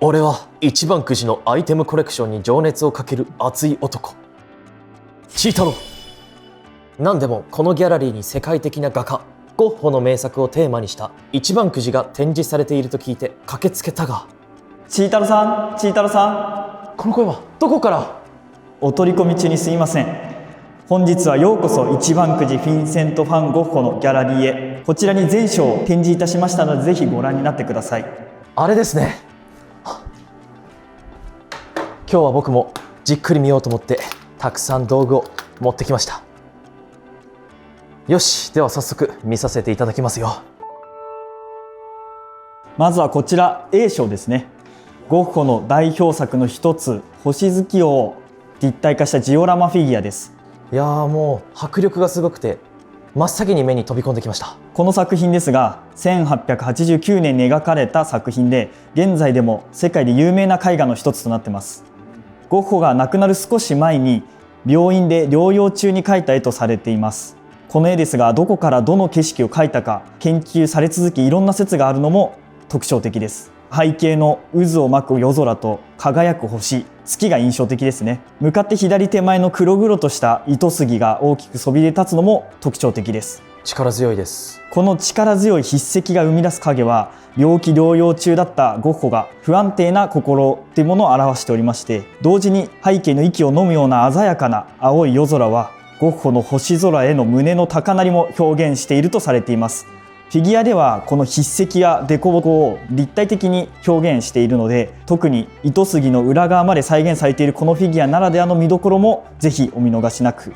俺は一番くじのアイテムコレクションに情熱をかける熱い男、チー太郎。何でもこのギャラリーに世界的な画家ゴッホの名作をテーマにした一番くじが展示されていると聞いて駆けつけたが、チー太郎さん、チー太郎さん、この声はどこから？お取り込み中にすいません。本日はようこそ一番くじフィンセント・ファン・ゴッホのギャラリーへ。こちらに全章を展示いたしましたので、ぜひご覧になってください。あれですね。今日は僕もじっくり見ようと思ってたくさん道具を持ってきました。よし、では早速見させていただきますよ。まずはこちら A 章ですね。ゴッホの代表作の一つ、星月夜を立体化したジオラマフィギュアです。いやー、もう迫力がすごくて真っ先に目に飛び込んできました。この作品ですが1889年に描かれた作品で、現在でも世界で有名な絵画の一つとなっています。ゴッホが亡くなる少し前に病院で療養中に描いた絵とされています。この絵ですが、どこからどの景色を描いたか研究され続き、いろんな説があるのも特徴的です。背景の渦を巻く夜空と輝く星、月が印象的ですね。向かって左手前の黒々とした糸杉が大きくそびれ立つのも特徴的です。力強いです。この力強い筆跡が生み出す影は、病気療養中だったゴッホが不安定な心というものを表しておりまして、同時に背景の息を飲むような鮮やかな青い夜空はゴッホの星空への胸の高鳴りも表現しているとされています。フィギュアではこの筆跡や凸凹を立体的に表現しているので、特に糸杉の裏側まで再現されているこのフィギュアならではの見どころもぜひお見逃しなく。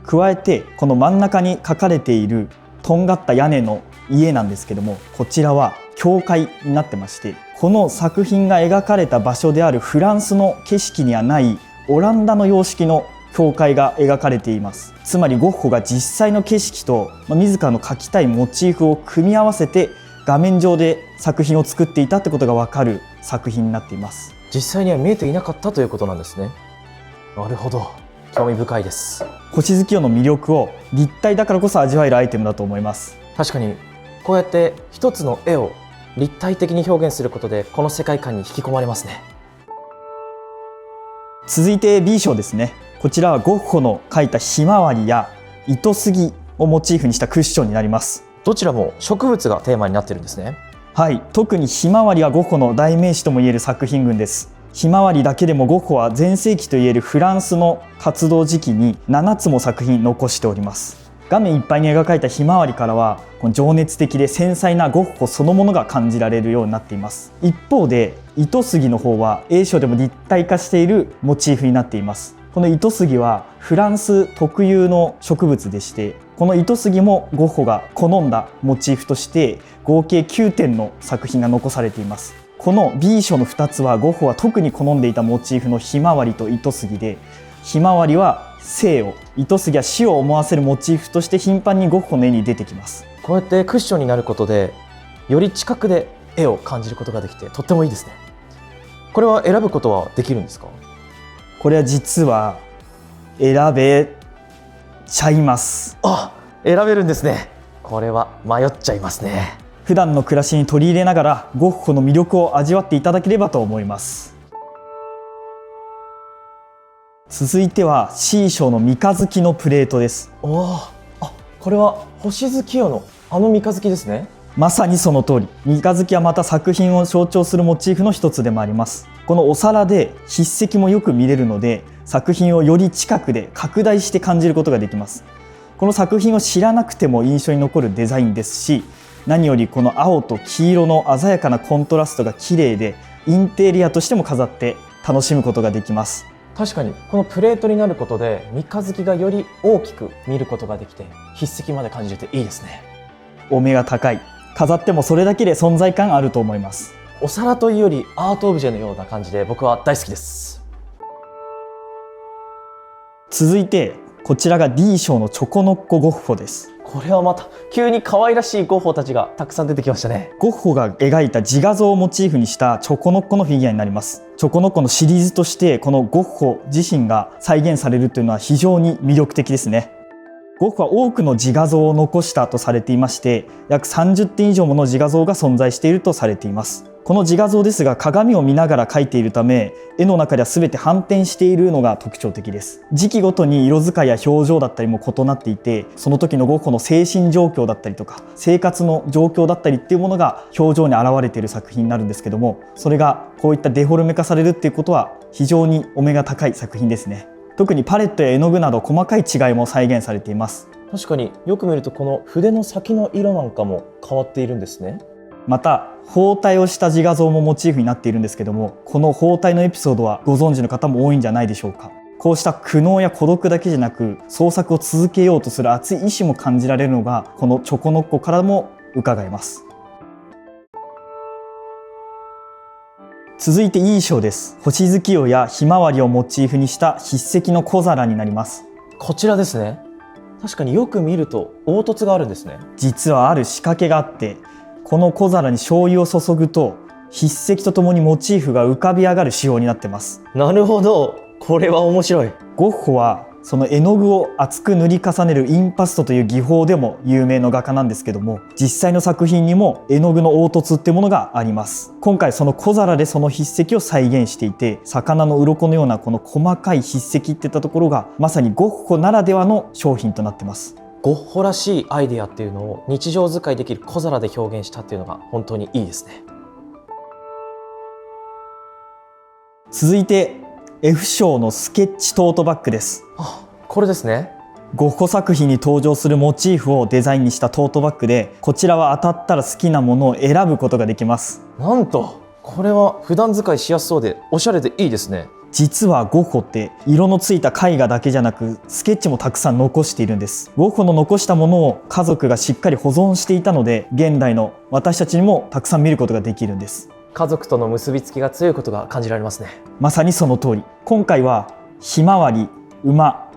加えてこの真ん中に描かれているとんがった屋根の家なんですけども、こちらは教会になってまして、この作品が描かれた場所であるフランスの景色にはないオランダの様式の教会が描かれています。つまりゴッホが実際の景色と自らの描きたいモチーフを組み合わせて画面上で作品を作っていたってことが分かる作品になっています。実際には見えていなかったということなんですね。なるほど、興味深いです。星月夜の魅力を立体だからこそ味わえるアイテムだと思います。確かにこうやって一つの絵を立体的に表現することでこの世界観に引き込まれますね。続いて B 章ですね。こちらはゴッホの描いたひまわりや糸杉をモチーフにしたクッションになります。どちらも植物がテーマになってるんですね。はい、特にひまわりはゴッホの代名詞ともいえる作品群です。ひまわりだけでもゴッホは全盛期といえるフランスの活動時期に7つも作品残しております。画面いっぱいに描かれたひまわりからは、この情熱的で繊細なゴッホそのものが感じられるようになっています。一方で糸杉の方は A 章でも立体化しているモチーフになっています。この糸杉はフランス特有の植物でして、この糸杉もゴッホが好んだモチーフとして合計9点の作品が残されています。この B 章の2つはゴッホは特に好んでいたモチーフのひまわりと糸杉で、ひまわりは生を、糸杉は死を思わせるモチーフとして頻繁にゴッホの絵に出てきます。こうやってクッションになることでより近くで絵を感じることができてとってもいいですね。これは選ぶことはできるんですか？これは実は選べちゃいます。あ、選べるんですね。これは迷っちゃいますね。普段の暮らしに取り入れながらゴッホの魅力を味わっていただければと思います。続いては C 章の三日月のプレートです。あ、これは星月夜のあの三日月ですね。まさにその通り、三日月はまた作品を象徴するモチーフの一つでもあります。このお皿で筆跡もよく見れるので、作品をより近くで拡大して感じることができます。この作品を知らなくても印象に残るデザインですし、何よりこの青と黄色の鮮やかなコントラストが綺麗で、インテリアとしても飾って楽しむことができます。確かにこのプレートになることで三日月がより大きく見ることができて、筆跡まで感じていいですね。お目が高い。飾ってもそれだけで存在感あると思います。お皿というよりアートオブジェのような感じで僕は大好きです。続いてこちらが D 章のチョコノッコゴッホです。これはまた急に可愛らしいゴッホたちがたくさん出てきましたね。ゴッホが描いた自画像をモチーフにしたチョコノッコのフィギュアになります。チョコノッコのシリーズとしてこのゴッホ自身が再現されるというのは非常に魅力的ですね。ゴッホは多くの自画像を残したとされていまして、約30点以上もの自画像が存在しているとされています。この自画像ですが鏡を見ながら描いているため、絵の中では全て反転しているのが特徴的です。時期ごとに色使いや表情だったりも異なっていて、その時のゴッホの精神状況だったりとか生活の状況だったりっていうものが表情に現れている作品になるんですけども、それがこういったデフォルメ化されるっていうことは非常にお目が高い作品ですね。特にパレットや絵の具など細かい違いも再現されています。確かによく見るとこの筆の先の色なんかも変わっているんですね。また包帯をした自画像もモチーフになっているんですけども、この包帯のエピソードはご存知の方も多いんじゃないでしょうか。こうした苦悩や孤独だけじゃなく、創作を続けようとする熱い意志も感じられるのがこのチョコノッコからも伺えます。続いていい章です。星月夜やひまわりをモチーフにした筆跡の小皿になります。こちらですね。確かによく見ると凹凸があるんですね。実はある仕掛けがあって、この小皿に醤油を注ぐと筆跡とともにモチーフが浮かび上がる仕様になってます。なるほど、これは面白い。ゴッホはその絵の具を厚く塗り重ねるインパストという技法でも有名な画家なんですけども、実際の作品にも絵の具の凹凸ってものがあります。今回その小皿でその筆跡を再現していて、魚の鱗のようなこの細かい筆跡っていったところがまさにゴッホならではの商品となってます。ゴッホらしいアイデアっていうのを日常使いできる小皿で表現したっていうのが本当にいいですね。続いて F 賞のスケッチトートバッグです。これですね。ゴッホ作品に登場するモチーフをデザインにしたトートバッグで、こちらは当たったら好きなものを選ぶことができます。なんとこれは普段使いしやすそうでおしゃれでいいですね。実はゴッホって色のついた絵画だけじゃなくスケッチもたくさん残しているんです。ゴッホの残したものを家族がしっかり保存していたので、現代の私たちにもたくさん見ることができるんです。家族との結びつきが強いことが感じられますね。まさにその通り。今回はひまわり、馬、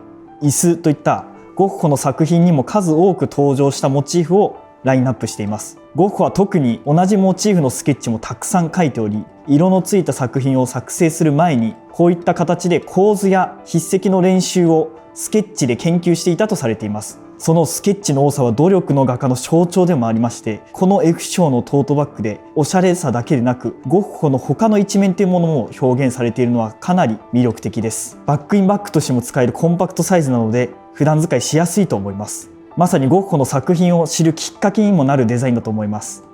椅子といったゴッホの作品にも数多く登場したモチーフをラインナップしています。ゴッホは特に同じモチーフのスケッチもたくさん描いており、色のついた作品を作成する前にこういった形で構図や筆跡の練習をスケッチで研究していたとされています。そのスケッチの多さは努力の画家の象徴でもありまして、この F 賞のトートバッグでおしゃれさだけでなくゴッホの他の一面というものも表現されているのはかなり魅力的です。バックインバッグとしても使えるコンパクトサイズなので普段使いしやすいと思います。まさにゴッホの作品を知るきっかけにもなるデザインだと思います。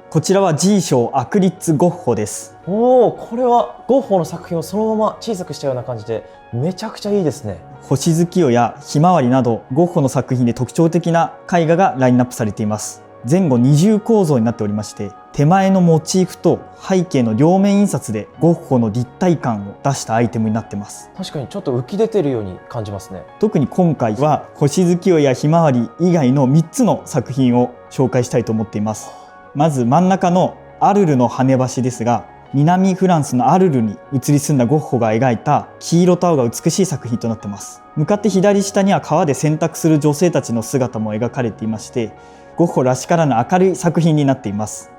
こちらは G 賞アクリッツゴッホです。これはゴッホの作品をそのまま小さくしたような感じでめちゃくちゃいいですね。星月夜やひまわりなどゴッホの作品で特徴的な絵画がラインナップされています。前後二重構造になっておりまして、手前のモチーフと背景の両面印刷でゴッホの立体感を出したアイテムになってます。確かにちょっと浮き出てるように感じますね。特に今回は星月夜やひまわり以外の3つの作品を紹介したいと思っています。まず真ん中のアルルの跳ね橋ですが、南フランスのアルルに移り住んだゴッホが描いた黄色と青が美しい作品となっています。向かって左下には川で洗濯する女性たちの姿も描かれていまして、ゴッホらしからぬ明るい作品になっています。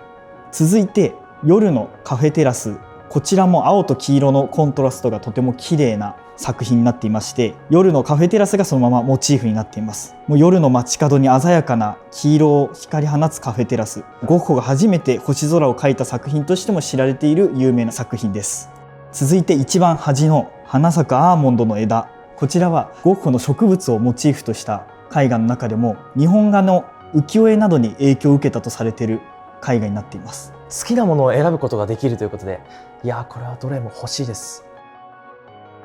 続いて夜のカフェテラス、こちらも青と黄色のコントラストがとても綺麗な作品になっていまして、夜のカフェテラスがそのままモチーフになっています。もう夜の街角に鮮やかな黄色を光り放つカフェテラス、ゴッホが初めて星空を描いた作品としても知られている有名な作品です。続いて一番端の花咲くアーモンドの枝、こちらはゴッホの植物をモチーフとした絵画の中でも日本画の浮世絵などに影響を受けたとされている絵画になっています。好きなものを選ぶことができるということで、いやこれはどれも欲しいです。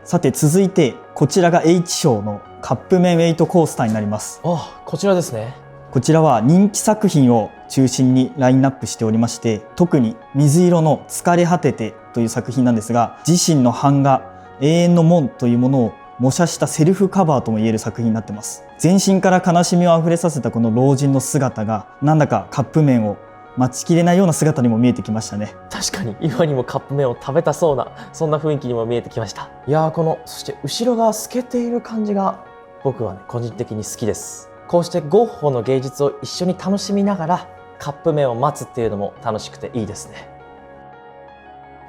さて続いてこちらが H 賞のカップ麺ウェイトコースターになります。こちらですね。こちらは人気作品を中心にラインナップしておりまして、特に水色の疲れ果ててという作品なんですが、自身の版画永遠の門というものを模写したセルフカバーともいえる作品になっています。全身から悲しみをあふれさせたこの老人の姿がなんだかカップ麺を待ちきれないような姿にも見えてきましたね。確かに今にもカップ麺を食べたそうな、そんな雰囲気にも見えてきました。いやー、そして後ろが透けている感じが僕はね個人的に好きです。こうしてゴッホの芸術を一緒に楽しみながらカップ麺を待つっていうのも楽しくていいですね。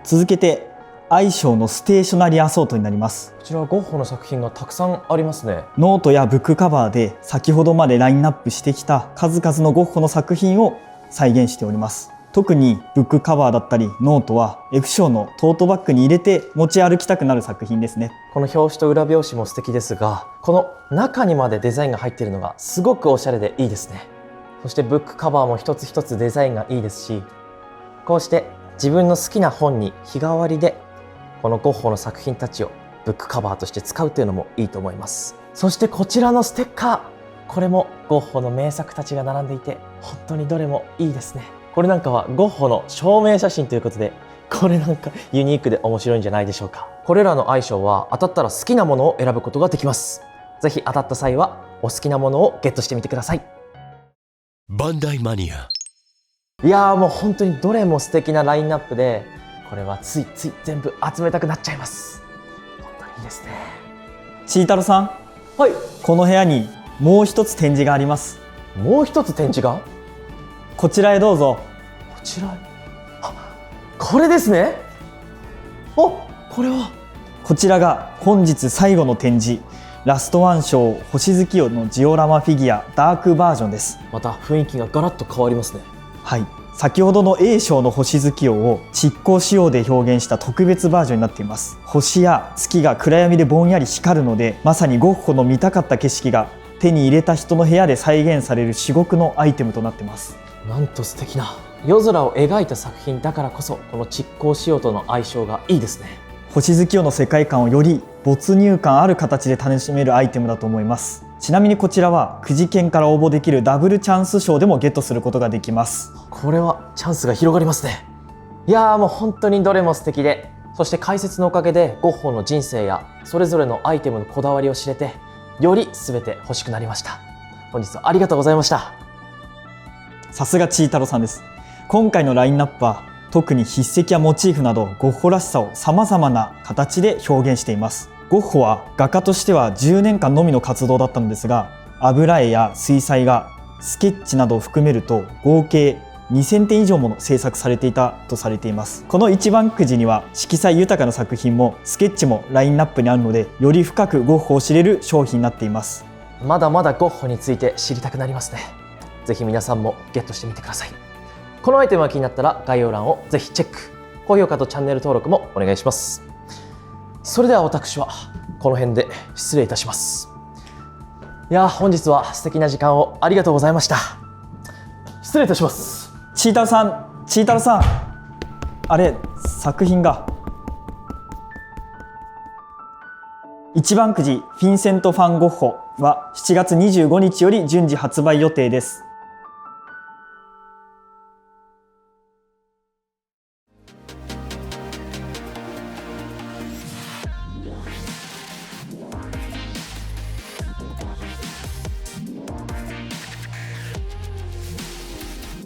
続けて愛賞のステーショナリーアソートになります。こちらはゴッホの作品がたくさんありますね。ノートやブックカバーで先ほどまでラインナップしてきた数々のゴッホの作品を再現しております。特にブックカバーだったりノートは F 賞のトートバッグに入れて持ち歩きたくなる作品ですね。この表紙と裏表紙も素敵ですが、この中にまでデザインが入っているのがすごくおしゃれでいいですね。そしてブックカバーも一つ一つデザインがいいですし、こうして自分の好きな本に日替わりでこのゴッホの作品たちをブックカバーとして使うというのもいいと思います。そしてこちらのステッカー、これもゴッホの名作たちが並んでいて本当にどれもいいですね。これなんかはゴッホの証明写真ということで、これなんかユニークで面白いんじゃないでしょうか。これらの相性は当たったら好きなものを選ぶことができます。ぜひ当たった際はお好きなものをゲットしてみてください。バンダイマニア。いやーもう本当にどれも素敵なラインナップで、これはついつい全部集めたくなっちゃいます。本当にいいですね。ちいたろさん、はい、この部屋にもう一つ展示があります。もう一つ展示がこちらへどうぞ。こちら、あ、これですね。お、これはこちらが本日最後の展示、ラストワン賞星月夜のジオラマフィギュアダークバージョンです。また雰囲気がガラッと変わりますね。はい、先ほどの A 賞の星月夜を蓄光仕様で表現した特別バージョンになっています。星や月が暗闇でぼんやり光るので、まさにゴッホの見たかった景色が手に入れた人の部屋で再現される至極のアイテムとなっています。なんと素敵な夜空を描いた作品だからこそ、この蓄光仕様との相性がいいですね。星月夜の世界観をより没入感ある形で楽しめるアイテムだと思います。ちなみにこちらはくじ券から応募できるダブルチャンス賞でもゲットすることができます。これはチャンスが広がりますね。いやーもう本当にどれも素敵で、そして解説のおかげでゴッホの人生やそれぞれのアイテムのこだわりを知れて、より全て欲しくなりました。本日はありがとうございました。さすがちいたろさんです。今回のラインナップは特に筆跡やモチーフなどゴッホらしさをさまざまな形で表現しています。ゴッホは画家としては10年間のみの活動だったのですが、油絵や水彩画、スケッチなどを含めると合計2000点以上もの制作されていたとされています。この一番くじには色彩豊かな作品もスケッチもラインナップにあるので、より深くゴッホを知れる商品になっています。まだまだゴッホについて知りたくなりますね。ぜひ皆さんもゲットしてみてください。このアイテムが気になったら概要欄をぜひチェック、高評価とチャンネル登録もお願いします。それでは私はこの辺で失礼いたします。いや本日は素敵な時間をありがとうございました。失礼いたします。ちいたろさん、ちいたろさん、あれ、作品が。一番くじフィンセント・ファン・ゴッホは7月25日より順次発売予定です。